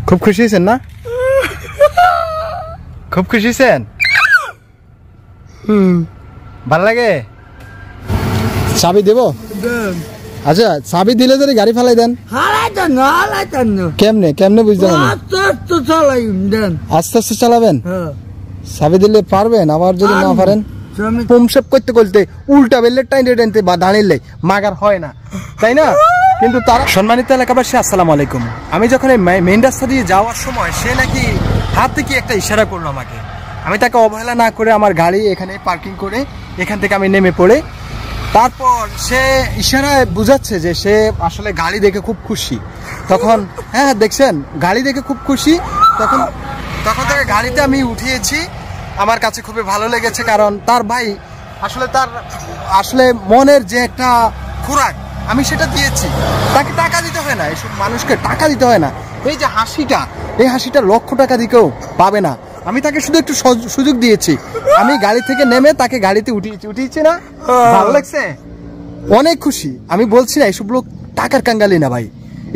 খুব খুশি হয়েছেন না? খুব খুশি হয়েছেন? ভালো লাগে? চাবি দেব? আচ্ছা, চাবি দিলে যদি গাড়ি ফেলাই দেন? কেমনে কেমনে বুঝতে আস্তে আস্তে চালাবেন? চাবি দিলে পারবেন? আবার যদি না পারেন পমসেপ করতে করতে উল্টা বেললে টাইনে টাইনতে বা দাঁড়িয়ে মাগার হয় না, তাই না? কিন্তু তারা সম্মানিত এলাকাবাসী, আসসালামু আলাইকুম। আমি যখন মেইন রাস্তা দিয়ে যাওয়ার সময় সে নাকি হাত থেকে একটা ইশারা করলো আমাকে। আমি তাকে অবহেলা না করে আমার গাড়ি এখানে পার্কিং করে এখান থেকে আমি নেমে পড়ে, তারপর সে ইশারায় বুঝাচ্ছে যে সে আসলে গাড়ি দেখে খুব খুশি। তখন হ্যাঁ দেখছেন, গাড়ি দেখে খুব খুশি। তখন তাকে গাড়িতে আমি উঠিয়েছি। আমার কাছে খুবই ভালো লেগেছে, কারণ তার ভাই আসলে মনের যে একটা খোরাক আমি সেটা দিয়েছি। তাকে টাকা দিতে হয় না, এসব মানুষকে টাকা দিতে হয় না। এই যে হাসিটা, এই হাসিটা লক্ষ টাকা দিকেও পাবে না। আমি তাকে শুধু একটু সুযোগ দিয়েছি। আমি গাড়ি থেকে নেমে তাকে গাড়িতে উঠিয়েছি না? ভালো লাগছে, অনেক খুশি। আমি বলছি না এসব লোক টাকার কাঙ্গালি না ভাই,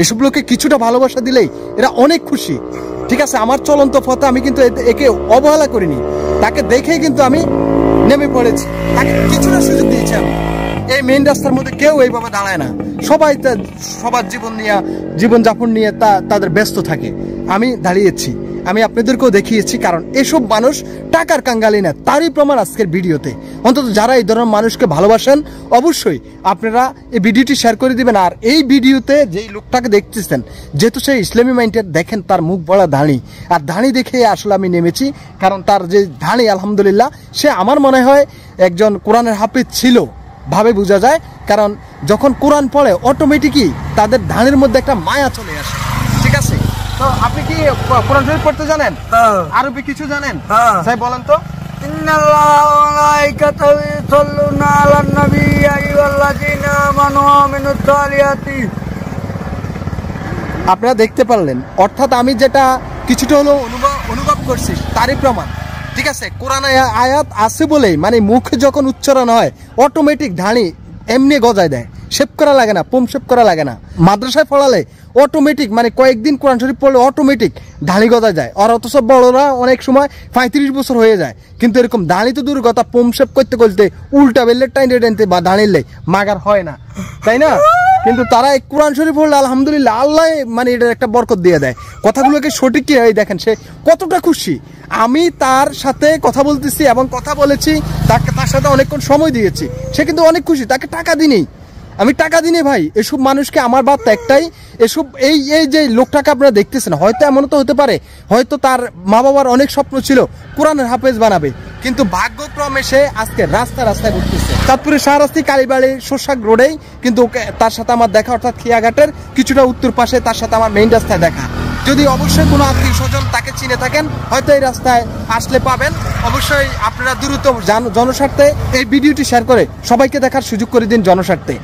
এসব লোককে কিছুটা ভালোবাসা দিলেই এরা অনেক খুশি। ঠিক আছে, আমার চলন্ত পথে আমি কিন্তু একে অবহেলা করিনি। তাকে দেখেই কিন্তু আমি নেমে পড়েছি, তাকে কিছুটা সুযোগ দিয়েছি আমি। এই মেইন রাস্তার মধ্যে কেউ এইভাবে দাঁড়ায় না, সবাই সবার জীবনযাপন নিয়ে তাদের ব্যস্ত থাকে। আমি দাঁড়িয়েছি, আমি আপনাদেরকেও দেখিয়েছি, কারণ এসব মানুষ টাকার কাঙ্গালি না। তারই প্রমাণ আজকের ভিডিওতে। অন্তত যারা এই ধরনের মানুষকে ভালোবাসেন অবশ্যই আপনারা এই ভিডিওটি শেয়ার করে দিবেন। আর এই ভিডিওতে যেই লোকটাকে দেখতেছেন, যেহেতু সে ইসলামী মাইন্ডের, দেখেন তার মুখ বড়া ধানি, আর ধানি দেখে আসলে আমি নেমেছি। কারণ তার যে ধানি, আলহামদুলিল্লাহ, সে আমার মনে হয় একজন কোরআনের হাফেজ ছিল ভাবে বোঝা যায়। কারণ যখন কোরআন পড়ে অটোমেটিকই তাদের ধানের মধ্যে একটা মায়া চলে আসে। ঠিক আছে, তো আপনি কি কোরআন শরীফ পড়তে জানেন? আরবি কিছু জানেন? তাই বলেন তো। আপনারা দেখতে পারলেন, অর্থাৎ আমি যেটা কিছুটা হলো অনুভব করছি তারই প্রমাণ। ঠিক আছে, কোরআন আয়াত আছে বলেই মানে মুখে যখন উচ্চারণ হয় অটোমেটিক ধানি এমনি গজায় দেয়। শেপ করা লাগে না, পম শেপ করা লাগে না। মাদ্রাসায় পড়ালে অটোমেটিক মানে কয়েকদিন কোরআন শরীফ পড়লে অটোমেটিক ধানি গজায় যায়। আর অথচ বড়রা অনেক সময় 35 বছর হয়ে যায়, কিন্তু এরকম দাঁড়ি তো দূর কথা, পম শেপ করতে করতে উল্টা বেললে টাইনতে বা দাঁড়িয়ে মাগার হয় না, তাই না? কিন্তু তারা এই কোরআন শরীফ পড়লে আলহামদুলিল্লাহ আল্লাহ মানে এটার একটা বরকত দিয়ে দেয়। কথাগুলোকে সঠিক কি হয় দেখেন, সে কতটা খুশি। আমি তার সাথে কথা বলতেছি এবং কথা বলেছি, তার সাথে অনেকক্ষণ সময় দিয়েছি, সে কিন্তু অনেক খুশি। তাকে টাকা দিনি, আমি টাকা দিনে ভাই। এসব মানুষকে আমার বার্তা একটাই, এসব এই যে লোকটাকে আপনারা দেখতেছেন, হয়তো এমন তো হতে পারে, হয়তো তার মা বাবার অনেক স্বপ্ন ছিল কোরআনের হাফেজ বানাবে, কিন্তু ভাগ্যক্রমে সে আজকে রাস্তায় ঘুরতেছে। চাঁদপুরের শাহরাস্তি কালীবাড়ি শোষাক রোডেই কিন্তু তার সাথে আমার দেখা, অর্থাৎ খিয়াঘাটের কিছুটা উত্তর পাশে তার সাথে আমার মেইন রাস্তায় দেখা। যদি অবশ্যই কোনো আত্মীয় স্বজন তাকে চিনে থাকেন, হয়তো এই রাস্তায় আসলে পাবেন। অবশ্যই আপনারা দ্রুত জনস্বার্থে এই ভিডিওটি শেয়ার করে সবাইকে দেখার সুযোগ করে দিন, জনস্বার্থে।